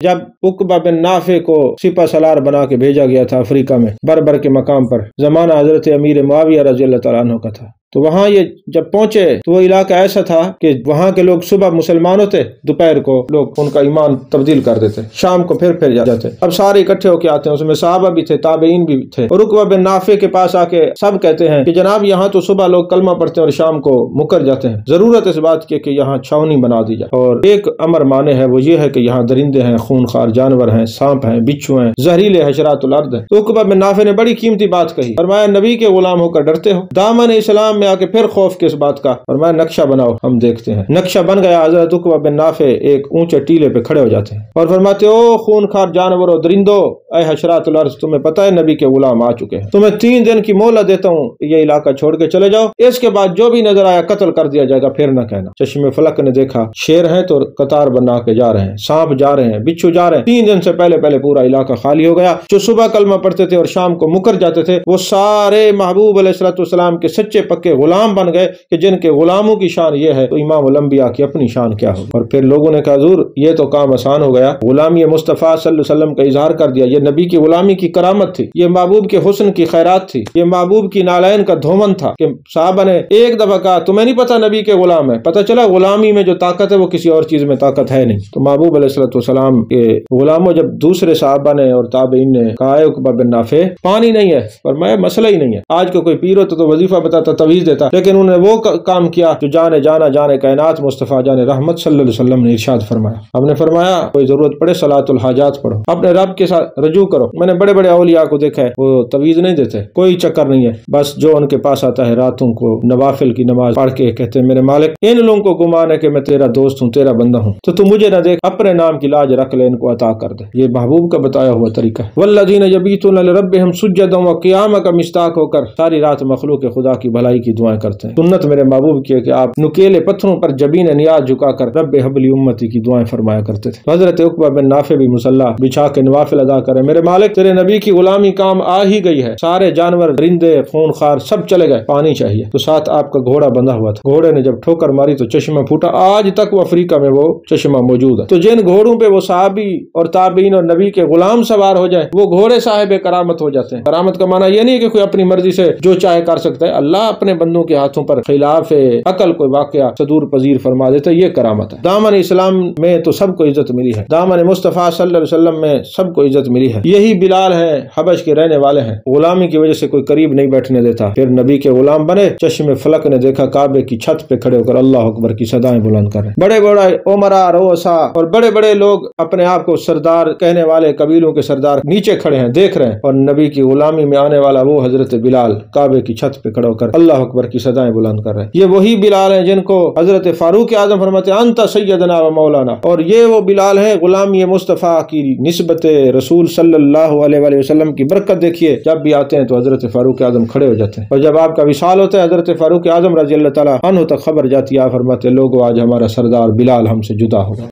جب عقبہ بن نافع کو سپہ سالار بنا کے بھیجا گیا تھا افریقہ میں بربر کے مقام پر، زمانہ حضرت امیر معاویہ رضی اللہ تعالیٰ عنہ کا تھا، تو وہاں یہ جب پہنچے تو وہ علاقہ ایسا تھا کہ وہاں کے لوگ صبح مسلمان ہوتے، دوپہر کو لوگ ان کا ایمان تبدیل کر دیتے، شام کو پھر جاتے۔ اب سارے اکٹھے ہو کے آتے ہیں، اس میں صحابہ بھی تھے، تابعین بھی تھے، اور عقبہ بن نافع کے پاس آ کے سب کہتے ہیں کہ جناب یہاں تو صبح لوگ کلمہ پڑھتے ہیں اور شام کو مکر جاتے ہیں، ضرورت اس بات کی کہ یہاں چھاونی بنا دی جائے، اور ایک امر مانے ہے وہ یہ ہے کہ یہاں درندے ہیں، خونخوار جانور ہیں، سانپ ہیں، بچھو ہیں، زہریلے حشرات الارض ہیں۔ تو عقبہ بن نافع نے بڑی قیمتی بات کہی، فرمایا نبی کے غلام ہو کر ڈرتے ہو؟ دامن اسلام میں آ کے پھر خوف کس بات کا؟ فرمایا نقشہ بناؤ ہم دیکھتے ہیں۔ نقشہ بن گیا، حضرت عقبہ بن نافع ایک اونچے ٹیلے پہ کھڑے ہو جاتے ہیں اور فرماتے او خونخوار جانوروں، درندوں، اے حشرات الارض، تمہیں پتہ ہے نبی کے غلام آ چکے ہیں، تمہیں 3 دن کی مہلت دیتا ہوں، یہ علاقہ چھوڑ کے چلے جاؤ، اس کے بعد جو بھی نظر آیا قتل کر دیا جائے گا، پھر نہ کہنا۔ چشم فلک نے دیکھا شیر ہیں تو قطار بنا کے جا رہے ہیں، سانپ جا رہے ہیں، بچھو جا رہے ہیں۔ 3 دن سے پہلے پورا علاقہ خالی ہو گیا۔ جو صبح کلمہ پڑھتے تھے اور شام کو مکر جاتے تھے، وہ سارے محبوب علیہ السلام کے سچے پکے غلام بن گئے کہ جن کے غلاموں کی شان یہ ہے تو امام الانبیاء کی اپنی شان کیا ہو۔ اور پھر لوگوں نے کہا حضور یہ تو کام آسان ہو گیا، غلامی مصطفیٰ صلی اللہ علیہ وسلم کا اظہار کر دیا، یہ نبی کی غلامی کی کرامت تھی، یہ محبوب کے حسن کی خیرات تھی، یہ محبوب کی نالین کا دھومن تھا کہ صحابہ نے ایک دفعہ کہا تمہیں نہیں پتا نبی کے غلام ہے، پتہ چلا غلامی میں جو طاقت ہے وہ کسی اور چیز میں طاقت ہے نہیں۔ تو محبوب علیہ السلام کے غلاموں جب دوسرے صحابہ نے اور تابعین نے کہا عقبہ بن نافع پانی نہیں ہے، فرمایا مسئلہ ہی نہیں ہے، آج کو کوئی پیر ہوتا تو وظیفہ بتاتا، تویز دیتا، لیکن انہوں نے وہ کام کیا جو جانے کائنات مصطفیٰ جان رحمت صلی اللہ علیہ وسلم نے ارشاد فرمایا۔ ہم نے فرمایا کوئی ضرورت پڑے صلاۃ الحاجات پڑھو، اپنے رب کے ساتھ رجوع کرو۔ میں نے بڑے اولیاء کو دیکھا ہے وہ تویز نہیں دیتے، کوئی چکر نہیں ہے، بس جو ان کے پاس آتا ہے راتوں کو نوافل کی نماز پڑھ کے کہتے ہیں میرے مالک ان لوگوں کو گمان ہے کہ میں تیرا دوست ہوں، تیرا بندہ ہوں، تو مجھے نہ دیکھ، اپنے نام کی لاج رکھ لے، ان کو عطا کر دے۔ یہ محبوب کا بتایا ہوا طریقہ ہے۔ والذین یبیتون لربہم سجدا وقیاما کا مصداق ہو کر ساری رات مخلوق خدا کی بھلائی کی دعائیں کرتے ہیں۔ سنت میرے محبوب کی ہے کہ آپ نکیلے پتھروں پر جبین نیاز جھکا کر رب حبلی امتی کی دعائیں فرمایا کرتے تھے۔ حضرت عقبہ بن نافع بھی مصلی بچھا کے نوافل ادا کرے، میرے مالک تیرے نبی کی غلامی کام آ ہی گئی ہے، سارے جانور درندے خونخوار سب چلے گئے، پانی چاہیے، تو ساتھ آپ کا گھوڑا بندھا ہوا تھا، گھوڑے نے جب ٹھوکر ماری تو چشمہ پھوٹا، آج تک وہ افریقہ میں وہ چشمہ موجود ہے۔ تو جن گھوڑوں پہ وہ صحابی اور تابعین اور نبی کے غلام سوار ہو جائیں وہ گھوڑے صاحب کرامت ہو جاتے ہیں۔ کرامت کا معنی یہ نہیں کہ کوئی اپنی مرضی سے جو چاہے کر سکتا ہے، اللہ اپنے بندوں کے ہاتھوں پر خلاف عقل کوئی واقعہ صدور پذیر فرما دیتا ہے، یہ کرامت ہے۔ دامن اسلام میں تو سب کو عزت ملی ہے، دامن مصطفیٰ صلی اللہ علیہ وسلم میں سب کو عزت ملی ہے۔ یہی بلال ہیں، حبش کے رہنے والے ہیں، غلامی کی وجہ سے کوئی قریب نہیں بیٹھنے دیتا، پھر نبی کے غلام بنے۔ چشم فلک نے دیکھا کعبے کی چھت پہ کھڑے ہو کر اللہ اکبر کی صدائیں بلند کر رہے ہیں، بڑے عمراء رؤساء اور بڑے لوگ اپنے آپ کو سردار کہنے والے قبیلوں کے سردار نیچے کھڑے ہیں دیکھ رہے ہیں، اور نبی کی غلامی میں آنے والا وہ حضرت بلال کعبے کی چھت پہ کھڑے ہو کر اللہ اکبر کی صدائیں بلند کر رہے ہیں۔ یہ وہی بلال ہیں جن کو حضرت فاروق اعظم فرماتے ہیں انت سیدنا و مولانا، اور یہ وہ بلال ہیں غلامی مصطفیٰ کی نسبت رسول صلی اللہ علیہ وآلہ وسلم کی برکت دیکھیے، جب بھی آتے ہیں تو حضرت فاروق اعظم کھڑے ہو جاتے ہیں، اور جب آپ کا وصال ہوتا ہے حضرت فاروق اعظم رضی اللہ تعالیٰ عنہ تک خبر جاتی ہے، آپ فرماتے ہیں لوگوں آج ہمارا سردار بلال ہم سے جدا ہوگا۔